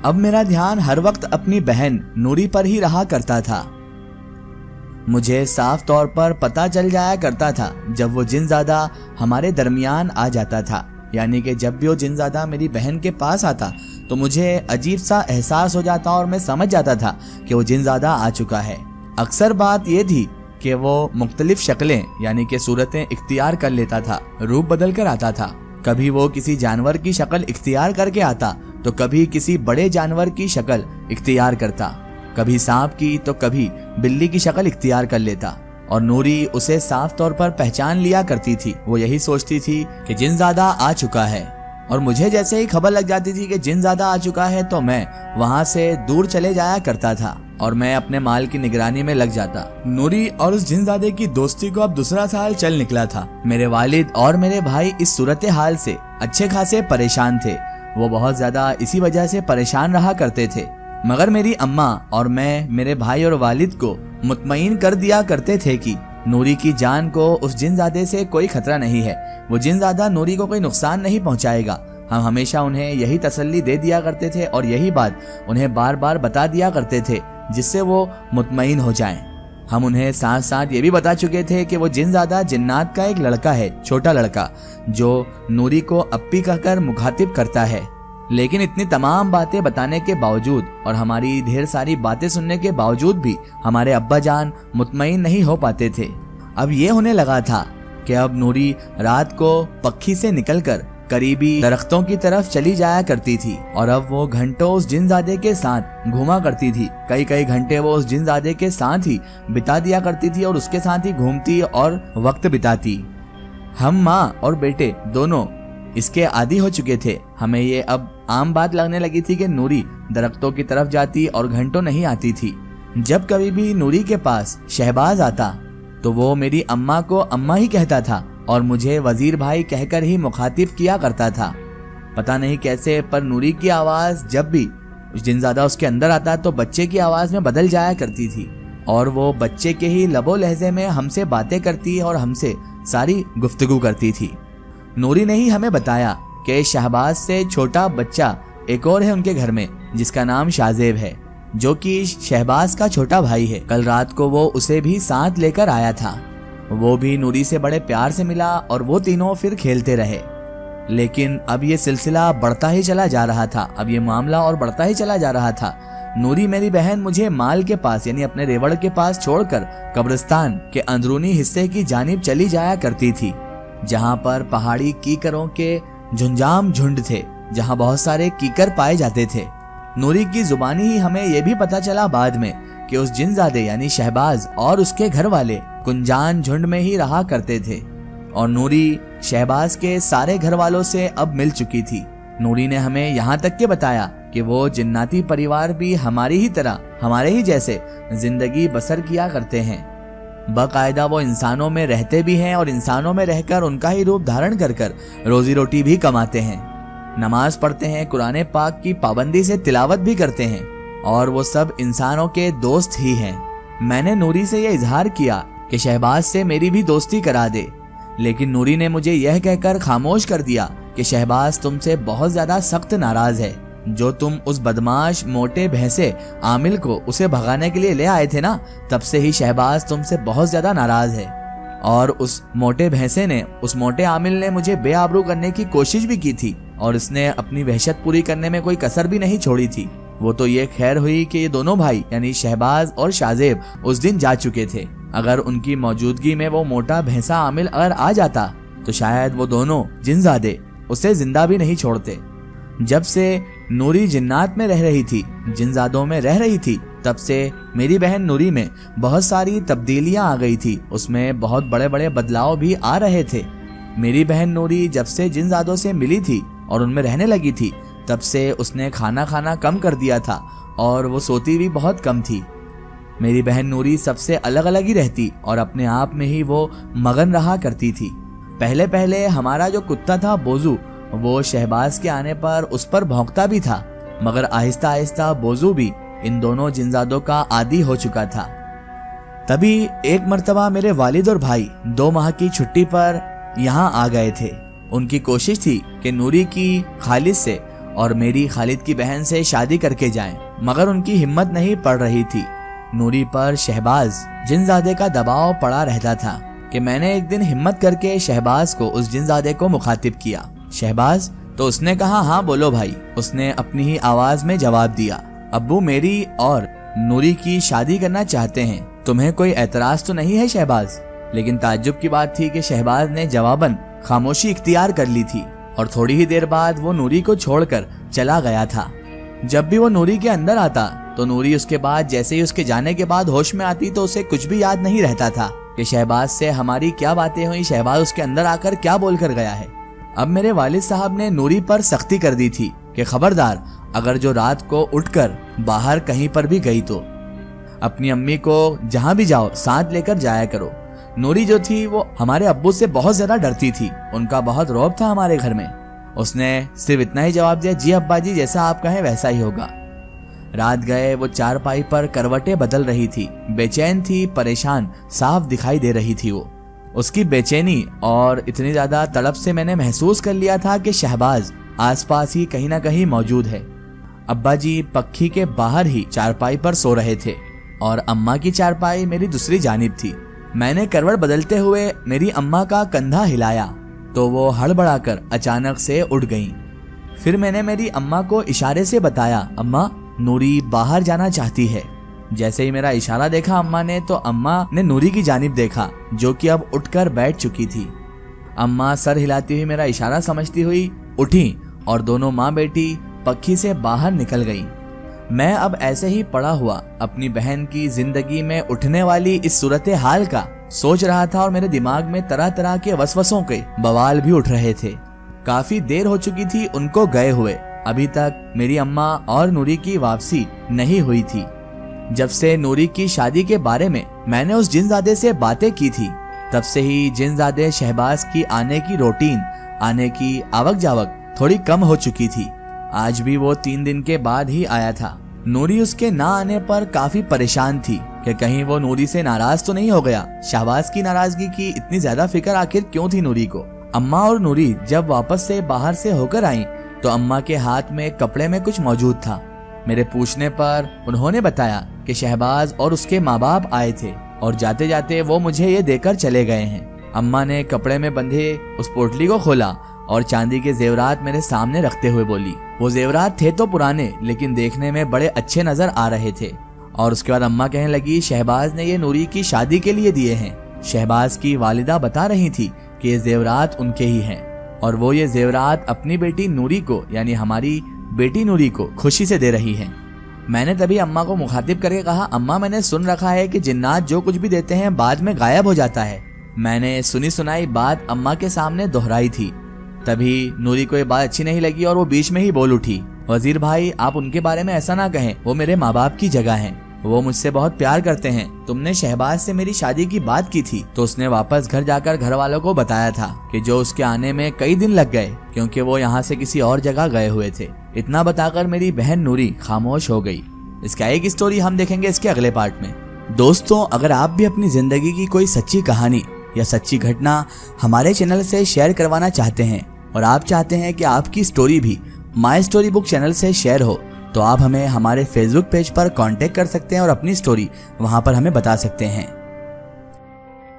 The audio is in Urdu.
اب میرا دھیان ہر وقت اپنی بہن نوری پر ہی رہا کرتا تھا۔ مجھے صاف طور پر پتہ چل جایا کرتا تھا جب وہ جن زادہ ہمارے درمیان آ جاتا تھا، یعنی کہ جب بھی وہ جن زادہ میری بہن کے پاس آتا تو مجھے عجیب سا احساس ہو جاتا اور میں سمجھ جاتا تھا کہ وہ جن زادہ آ چکا ہے۔ اکثر بات یہ تھی کہ وہ مختلف شکلیں یعنی کہ صورتیں اختیار کر لیتا تھا، روپ بدل کر آتا تھا۔ کبھی وہ کسی جانور کی شکل اختیار کر کے آتا تو کبھی کسی بڑے جانور کی شکل اختیار کرتا، کبھی سانپ کی تو کبھی بلی کی شکل اختیار کر لیتا، اور نوری اسے صاف طور پر پہچان لیا کرتی تھی۔ وہ یہی سوچتی تھی کہ جن زادہ آ چکا ہے، اور مجھے جیسے ہی خبر لگ جاتی تھی کہ جن زادہ آ چکا ہے تو میں وہاں سے دور چلے جایا کرتا تھا اور میں اپنے مال کی نگرانی میں لگ جاتا۔ نوری اور اس جن زادے کی دوستی کو اب دوسرا سال چل نکلا تھا۔ میرے والد اور میرے بھائی اس صورتحال سے اچھے خاصے پریشان تھے۔ وہ بہت زیادہ اسی وجہ سے پریشان رہا کرتے تھے، مگر میری اماں اور میں میرے بھائی اور والد کو مطمئن کر دیا کرتے تھے کہ نوری کی جان کو اس جن زادے سے کوئی خطرہ نہیں ہے، وہ جن زادہ نوری کو کوئی نقصان نہیں پہنچائے گا۔ ہم ہمیشہ انہیں یہی تسلی دے دیا کرتے تھے اور یہی بات انہیں بار بار بتا دیا کرتے تھے جس سے وہ مطمئن ہو جائیں۔ ہم انہیں ساتھ ساتھ یہ بھی بتا چکے تھے کہ وہ جن زادہ جنات کا ایک لڑکا ہے، چھوٹا لڑکا، جو نوری کو اپی کہہ کر مخاطب کرتا ہے۔ لیکن اتنی تمام باتیں بتانے کے باوجود اور ہماری ڈھیر ساری باتیں سننے کے باوجود بھی ہمارے ابا جان مطمئن نہیں ہو پاتے تھے۔ اب یہ ہونے لگا تھا کہ اب نوری رات کو پکھی سے نکل کر قریبی درختوں کی طرف چلی جایا کرتی تھی، اور اب وہ گھنٹوں اس جن زادے کے ساتھ گھوما کرتی تھی۔ کئی گھنٹے وہ اس جن زادے کے ساتھ ہی بتا دیا کرتی تھی اور اس کے ساتھ ہی گھومتی اور وقت بتاتی۔ ہم ماں اور بیٹے دونوں اس کے عادی ہو چکے تھے۔ ہمیں یہ اب عام بات لگنے لگی تھی کہ نوری درختوں کی طرف جاتی اور گھنٹوں نہیں آتی تھی۔ جب کبھی بھی نوری کے پاس شہباز آتا تو وہ میری اماں کو اماں ہی کہتا تھا اور مجھے وزیر بھائی کہہ کر ہی مخاطب کیا کرتا تھا۔ پتہ نہیں کیسے پر نوری کی آواز جب بھی جن زادہ اس کے اندر آتا تو بچے کی آواز میں بدل جایا کرتی تھی، اور وہ بچے کے ہی لب و لہجے میں ہم سے باتیں کرتی اور ہم سے ساری گفتگو کرتی تھی۔ نوری نے ہی ہمیں بتایا کہ شہباز سے چھوٹا بچہ ایک اور ہے ان کے گھر میں جس کا نام شازیب ہے، جو کہ شہباز کا چھوٹا بھائی ہے۔ کل رات کو وہ اسے بھی ساتھ لے کر آیا تھا۔ وہ بھی نوری سے بڑے پیار سے ملا اور وہ تینوں پھر کھیلتے رہے۔ لیکن اب یہ سلسلہ بڑھتا ہی چلا جا رہا تھا، اب یہ معاملہ اور بڑھتا ہی چلا جا رہا تھا۔ نوری میری بہن مجھے مال کے پاس یعنی اپنے ریوڑ کے پاس چھوڑ کر قبرستان کے اندرونی حصے کی جانب چلی جایا کرتی تھی، جہاں پر پہاڑی کیکروں کے جھنجام جھنڈ تھے، جہاں بہت سارے کیکر پائے جاتے تھے۔ نوری کی زبانی ہی ہمیں یہ بھی پتا چلا بعد میں کہ اس جن زادے یعنی شہباز اور اس کے گھر والے کنجان جھنڈ میں ہی رہا کرتے تھے، اور نوری شہباز کے سارے گھر والوں سے اب مل چکی تھی۔ نوری نے ہمیں یہاں تک کہ بتایا کہ وہ جناتی پریوار بھی ہماری ہی طرح ہمارے ہی جیسے زندگی بسر کیا کرتے ہیں۔ باقاعدہ وہ انسانوں میں رہتے بھی ہیں اور انسانوں میں رہ کر ان کا ہی روپ دھارن کر کر روزی روٹی بھی کماتے ہیں، نماز پڑھتے ہیں، قرآن پاک کی پابندی سے تلاوت بھی کرتے ہیں، اور وہ سب انسانوں کے دوست ہی ہیں۔ میں نے نوری سے یہ اظہار کیا کہ شہباز سے میری بھی دوستی کرا دے، لیکن نوری نے مجھے یہ کہہ کر خاموش کر دیا کہ شہباز تم سے بہت زیادہ سخت ناراض ہے۔ جو تم اس بدماش موٹے بھینسے عامل کو اسے بھگانے کے لیے لے آئے تھے نا، تب سے ہی شہباز تم سے بہت زیادہ ناراض ہے، اور اس موٹے بھینسے نے، اس موٹے عامل نے مجھے بے آبرو کرنے کی کوشش بھی کی تھی، اور اس نے اپنی وحشت پوری کرنے میں کوئی کسر بھی نہیں چھوڑی تھی۔ وہ تو یہ خیر ہوئی کہ یہ دونوں بھائی یعنی شہباز اور شازیب اس دن جا چکے تھے۔ اگر ان کی موجودگی میں وہ موٹا بھینسا عامل اگر آ جاتا تو شاید وہ دونوں جن زادے اسے زندہ بھی نہیں چھوڑتے۔ جب سے نوری جنات میں رہ رہی تھی، جن زادوں میں رہ رہی تھی، تب سے میری بہن نوری میں بہت ساری تبدیلیاں آ گئی تھی، اس میں بہت بڑے بڑے بدلاؤ بھی آ رہے تھے۔ میری بہن نوری جب سے جن زادوں سے ملی تھی اور ان میں رہنے لگی تھی، تب سے اس نے کھانا کم کر دیا تھا اور وہ سوتی بھی بہت کم تھی۔ میری بہن نوری سب سے الگ الگ ہی رہتی اور اپنے آپ میں ہی وہ مگن رہا کرتی تھی۔ پہلے ہمارا جو کتا تھا بوزو، وہ شہباز کے آنے پر اس پر بھونکتا بھی تھا، مگر آہستہ آہستہ بوزو بھی ان دونوں جنزادوں کا عادی ہو چکا تھا۔ تبھی ایک مرتبہ میرے والد اور بھائی 2 ماہ کی چھٹی پر یہاں آ گئے تھے۔ ان کی کوشش تھی کہ نوری کی خالص سے اور میری خالد کی بہن سے شادی کر کے جائیں، مگر ان کی ہمت نہیں پڑ رہی تھی۔ نوری پر شہباز جنزادے کا دباؤ پڑا رہتا تھا کہ میں نے ایک دن ہمت کر کے شہباز کو اس جنزادے کو مخاطب کیا۔ شہباز، تو اس نے کہا ہاں بولو بھائی۔ اس نے اپنی ہی آواز میں جواب دیا، ابو میری اور نوری کی شادی کرنا چاہتے ہیں، تمہیں کوئی اعتراض تو نہیں ہے شہباز؟ لیکن تعجب کی بات تھی کہ شہباز نے جواباً خاموشی اختیار کر لی تھی اور تھوڑی ہی دیر بعد وہ نوری کو چھوڑ کر چلا گیا تھا۔ جب بھی وہ نوری کے اندر آتا تو نوری اس کے بعد جیسے ہی اس کے جانے کے بعد ہوش میں آتی تو اسے کچھ بھی یاد نہیں رہتا تھا کہ شہباز سے ہماری کیا باتیں ہوئی، شہباز اس کے اندر آ کر کیا بول کر گیا ہے۔ اب میرے والد صاحب نے نوری پر سختی کر دی تھی کہ خبردار اگر جو رات کو اٹھ کر باہر کہیں پر بھی گئی تو اپنی امی کو جہاں بھی جاؤ ساتھ لے کر جایا کرو۔ نوری جو تھی وہ ہمارے ابو سے بہت زیادہ ڈرتی تھی، ان کا بہت رعب تھا ہمارے گھر میں۔ اس نے صرف اتنا ہی جواب دیا، جی ابا جی جیسا آپ کہیں ویسا ہی ہوگا۔ رات گئے وہ چارپائی پر کروٹیں بدل رہی تھی، بے چین تھی، پریشان صاف دکھائی دے رہی تھی وہ۔ اس کی بے چینی اور اتنی زیادہ تڑپ سے میں نے محسوس کر لیا تھا کہ شہباز آس پاس ہی کہیں نہ کہیں موجود ہے۔ ابا جی پکھی کے باہر ہی چارپائی پر سو رہے تھے اور اماں کی چارپائی میری دوسری جانب تھی۔ میں نے کروٹ بدلتے ہوئے میری اماں کا کندھا ہلایا تو وہ ہڑبڑا کر اچانک سے اٹھ گئیں۔ پھر میں نے میری اماں کو اشارے سے بتایا، اماں نوری باہر جانا چاہتی ہے۔ جیسے ہی میرا اشارہ دیکھا اماں نے تو اماں نے نوری کی جانب دیکھا جو کہ اب اٹھ کر بیٹھ چکی تھی۔ اماں سر ہلاتی ہوئی میرا اشارہ سمجھتی ہوئی اٹھی اور دونوں ماں بیٹی پکھی سے باہر نکل گئیں۔ میں اب ایسے ہی پڑا ہوا اپنی بہن کی زندگی میں اٹھنے والی اس صورتحال کا سوچ رہا تھا اور میرے دماغ میں طرح طرح کے وسوسوں کے بوال بھی اٹھ رہے تھے۔ کافی دیر ہو چکی تھی ان کو گئے ہوئے، ابھی تک میری اماں اور نوری کی واپسی نہیں ہوئی تھی۔ جب سے نوری کی شادی کے بارے میں نے اس جنزادے سے باتیں کی تھی تب سے ہی جنزادے شہباز کی آنے کی روٹین، آنے کی آوک جاوک تھوڑی کم ہو چکی تھی۔ آج بھی وہ 3 دن کے بعد ہی آیا تھا۔ نوری اس کے نہ آنے پر کافی پریشان تھی کہ کہیں وہ نوری سے ناراض تو نہیں ہو گیا۔ شہباز کی ناراضگی کی اتنی زیادہ فکر آخر کیوں تھی نوری کو؟ اماں اور نوری جب واپس سے باہر سے ہو کر آئیں تو اماں کے ہاتھ میں کپڑے میں کچھ موجود تھا۔ میرے پوچھنے پر انہوں نے بتایا کہ شہباز اور اس کے ماں باپ آئے تھے اور جاتے جاتے وہ مجھے یہ دے کر چلے گئے ہیں۔ اماں نے کپڑے میں بندھے اس پوٹلی کو کھولا اور چاندی کے زیورات میرے سامنے رکھتے ہوئے بولی۔ وہ زیورات تھے تو پرانے لیکن دیکھنے میں بڑے اچھے نظر آ رہے تھے۔ اور اس کے بعد اماں کہنے لگی، شہباز نے یہ نوری کی شادی کے لیے دیے ہیں۔ شہباز کی والدہ بتا رہی تھی کہ یہ زیورات ان کے ہی ہیں اور وہ یہ زیورات اپنی بیٹی نوری کو یعنی ہماری بیٹی نوری کو خوشی سے دے رہی ہیں۔ میں نے تبھی اماں کو مخاطب کر کے کہا، اماں میں نے سن رکھا ہے کہ جنات جو کچھ بھی دیتے ہیں بعد میں غائب ہو جاتا ہے۔ میں نے سنی سنائی بات اماں کے سامنے دہرائی تھی۔ تبھی نوری کو یہ بات اچھی نہیں لگی اور وہ بیچ میں ہی بول اٹھی، وزیر بھائی آپ ان کے بارے میں ایسا نہ کہیں، وہ میرے ماں باپ کی جگہ ہیں، وہ مجھ سے بہت پیار کرتے ہیں۔ تم نے شہباز سے میری شادی کی بات کی تھی تو اس نے واپس گھر جا کر گھر والوں کو بتایا تھا کہ جو اس کے آنے میں کئی دن لگ گئے کیونکہ وہ یہاں سے کسی اور جگہ گئے ہوئے تھے۔ اتنا بتا کر میری بہن نوری خاموش ہو گئی۔ اس کا ایک اسٹوری ہم دیکھیں گے اس کے اگلے پارٹ میں۔ دوستوں، اگر آپ بھی اپنی زندگی کی کوئی سچی کہانی یا سچی گھٹنا ہمارے چینل سے شیئر کروانا چاہتے ہیں اور آپ چاہتے ہیں کہ آپ کی سٹوری بھی مائی اسٹوری بک چینل سے شیئر ہو تو آپ ہمیں ہمارے فیس بک پیج پر کانٹیکٹ کر سکتے ہیں اور اپنی سٹوری وہاں پر ہمیں بتا سکتے ہیں۔